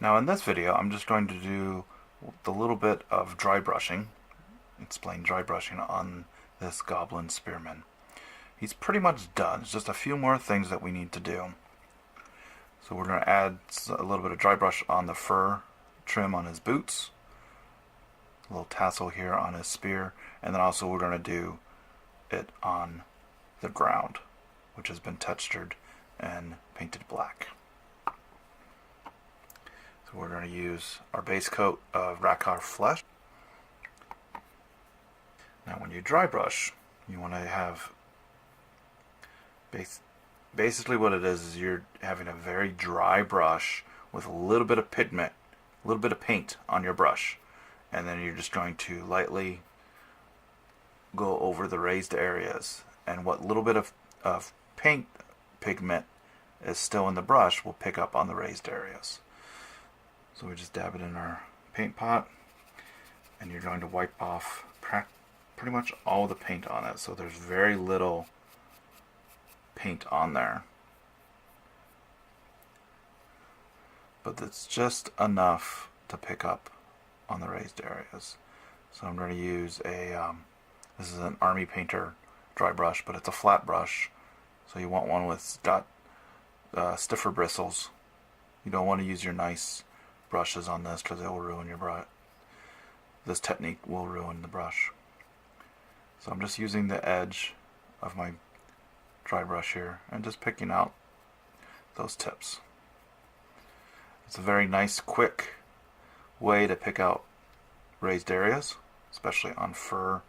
Now in this video, I'm just going to do the little bit of dry brushing, explain dry brushing on this Goblin Spearman. He's pretty much done. It's just a few more things that we need to do. So we're going to add a little bit of dry brush on the fur trim on his boots, a little tassel here on his spear, and then also we're going to do it on the ground, which has been textured and painted black. So we're going to use our base coat of Rakar flesh. Now when you dry brush, you want to have basically what it is you're having a very dry brush with a little bit of pigment, a little bit of paint on your brush, and then you're just going to lightly go over the raised areas, and what little bit of paint pigment is still in the brush will pick up on the raised areas. So we just dab it in our paint pot, and you're going to wipe off pretty much all the paint on it, so there's very little paint on there. But it's just enough to pick up on the raised areas. So I'm going to use this is an Army Painter dry brush, but it's a flat brush, so you want one with stiffer bristles. You don't want to use your nice brushes on this because it will ruin your brush. This technique will ruin the brush. So I'm just using the edge of my dry brush here and just picking out those tips. It's a very nice, quick way to pick out raised areas, especially on fur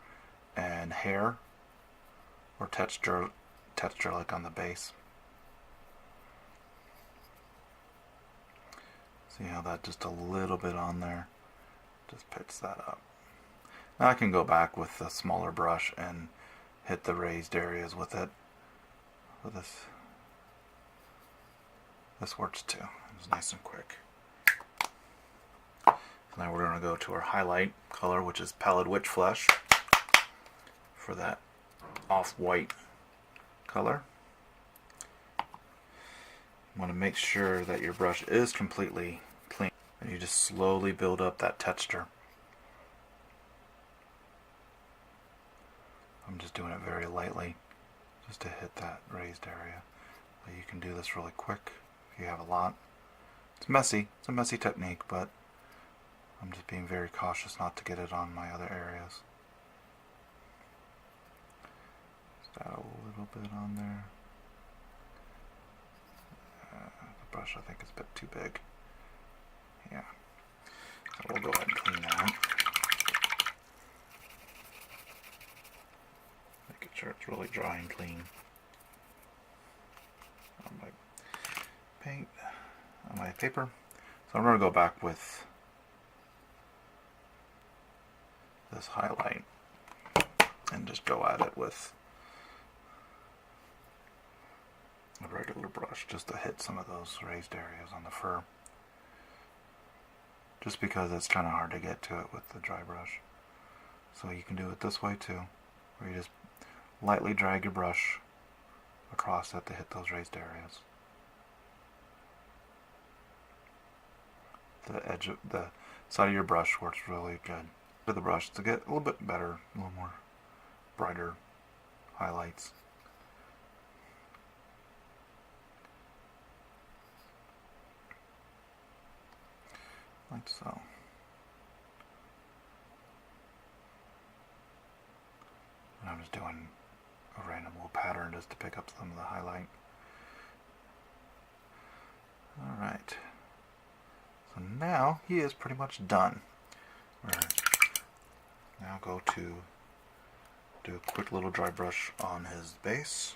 and hair or texture like on the base. See how that just a little bit on there just picks that up. Now I can go back with a smaller brush and hit the raised areas with it. But this works too. It's nice and quick. So now we're going to go to our highlight color, which is Palliyd Witch Flesh, for that off-white color. You want to make sure that your brush is completely clean, and you just slowly build up that texture. I'm just doing it very lightly just to hit that raised area. But you can do this really quick if you have a lot. It's messy. It's a messy technique, but I'm just being very cautious not to get it on my other areas. Just add a little bit on there. The brush I think is a bit too big. Yeah. So we'll go ahead and clean that. Making sure it's really dry and clean. On my paint, on my paper. So I'm going to go back with this highlight and just go at it with a regular brush just to hit some of those raised areas on the fur. Just because it's kind of hard to get to it with the dry brush. So you can do it this way too, where you just lightly drag your brush across it to hit those raised areas. The edge of the side of your brush works really good with the brush to get a little bit better, a little more brighter highlights. Like so. And I'm just doing a random little pattern just to pick up some of the highlight. Alright. So now he is pretty much done. We're now go to do a quick little dry brush on his base.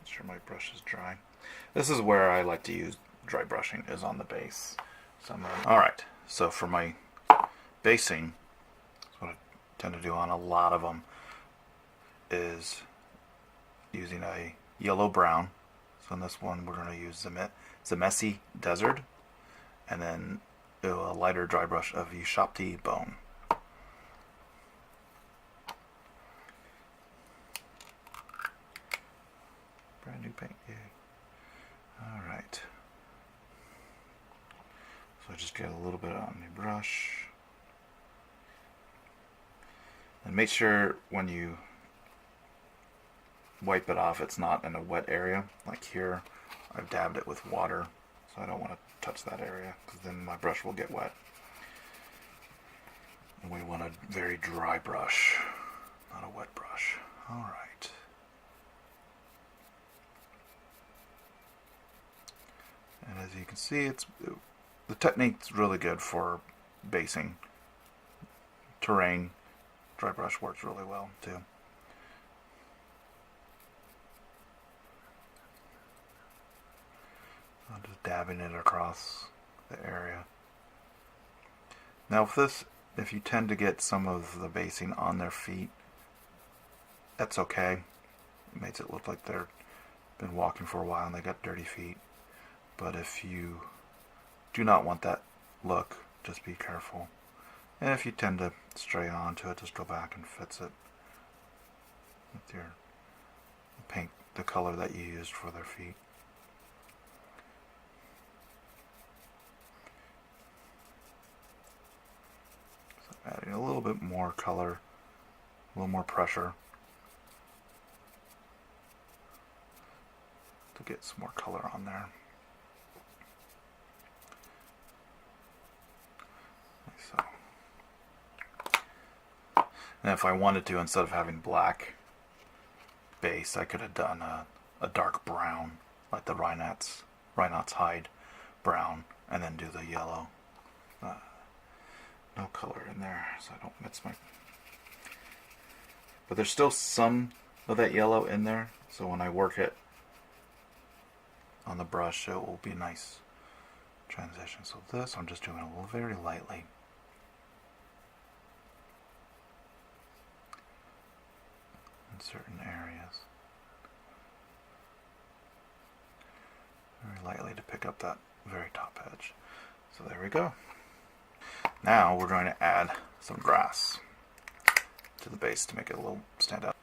Make sure my brush is dry. This is where I like to use dry brushing, is on the base. So alright, so for my basing, that's what I tend to do on a lot of them, is using a yellow-brown. So in this one we're going to use Zemesi Desert, and then a lighter dry brush of Ushapti Bone. Brand new paint, yay. Alright. So I just get a little bit on the brush. And make sure when you wipe it off, it's not in a wet area. Like here, I've dabbed it with water, so I don't want to touch that area, because then my brush will get wet. And we want a very dry brush, not a wet brush. Alright. And as you can see, the technique's really good for basing. Terrain, dry brush works really well too. I'm just dabbing it across the area. Now with this, if you tend to get some of the basing on their feet, that's okay. It makes it look like they've been walking for a while and they got dirty feet. But if you do not want that look, just be careful. And if you tend to stray onto it, just go back and fix it with your paint, the color that you used for their feet. So adding a little bit more color, a little more pressure to get some more color on there. So. And if I wanted to, instead of having black base, I could have done a dark brown, like the Rhinots hide brown, and then do the yellow. No color in there, so I don't mix my... But there's still some of that yellow in there, so when I work it on the brush, it will be a nice transition. So this, I'm just doing a little very lightly. Certain areas, very lightly to pick up that very top edge. So there we go. Now we're going to add some grass to the base to make it a little stand out.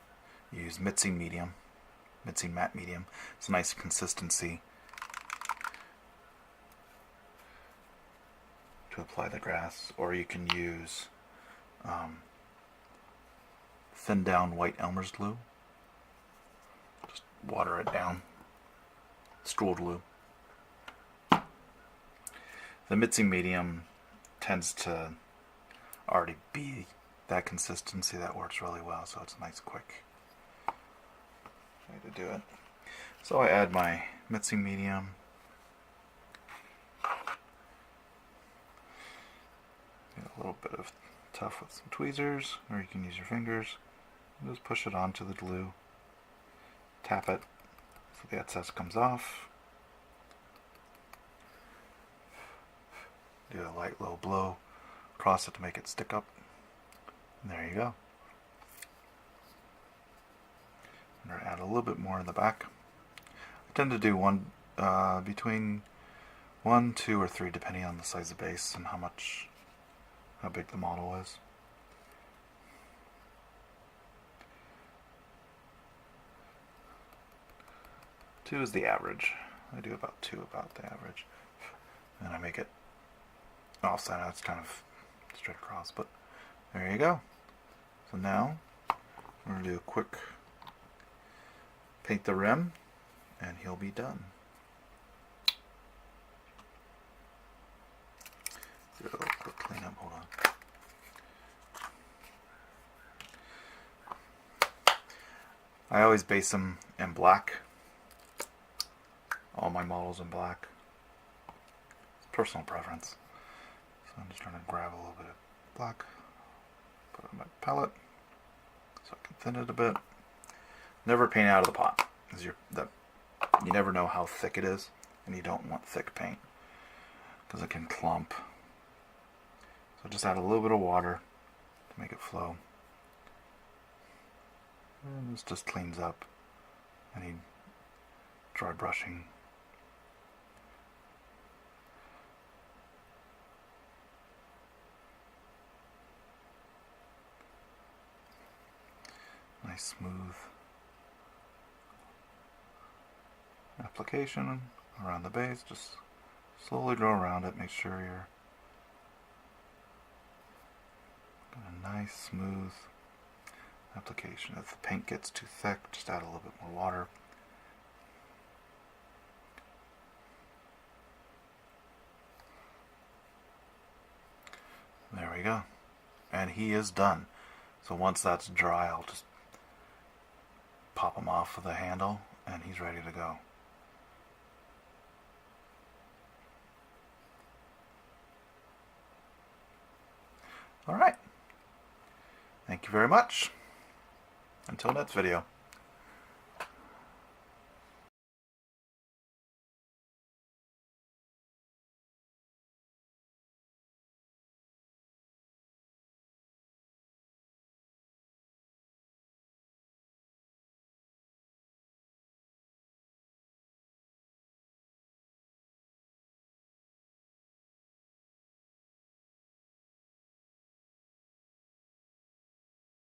Use mixing matte medium. It's a nice consistency to apply the grass, or you can use thin down white Elmer's glue. Just water it down. Stool glue. The mixing medium tends to already be that consistency that works really well, so it's a nice quick way to do it. So I add my mixing medium. Get a little bit of tough with some tweezers, or you can use your fingers. Just push it onto the glue, tap it so the excess comes off. Do a light little blow across it to make it stick up. And there you go. I'm going to add a little bit more in the back. I tend to do between 1, 2, or 3 depending on the size of the base and how big the model is. Two is the average. I do about 2, about the average. And I make it offset. It's kind of straight across, but there you go. So now we're going to do a quick paint the rim, and he'll be done. Do a little quick cleanup. Hold on. I always base them in black. All my models in black. It's personal preference. So I'm just trying to grab a little bit of black, put it on my palette, so I can thin it a bit. Never paint out of the pot, because you never know how thick it is, and you don't want thick paint, because it can clump. So just add a little bit of water to make it flow. And this just cleans up any dry brushing. Nice smooth application around the base. Just Slowly go around it. Make sure you're got a nice, smooth application. If the paint gets too thick, just add a little bit more water. There we go. And he is done. So once that's dry, I'll just pop him off of the handle and he's ready to go. Alright. Thank you very much. Until next video.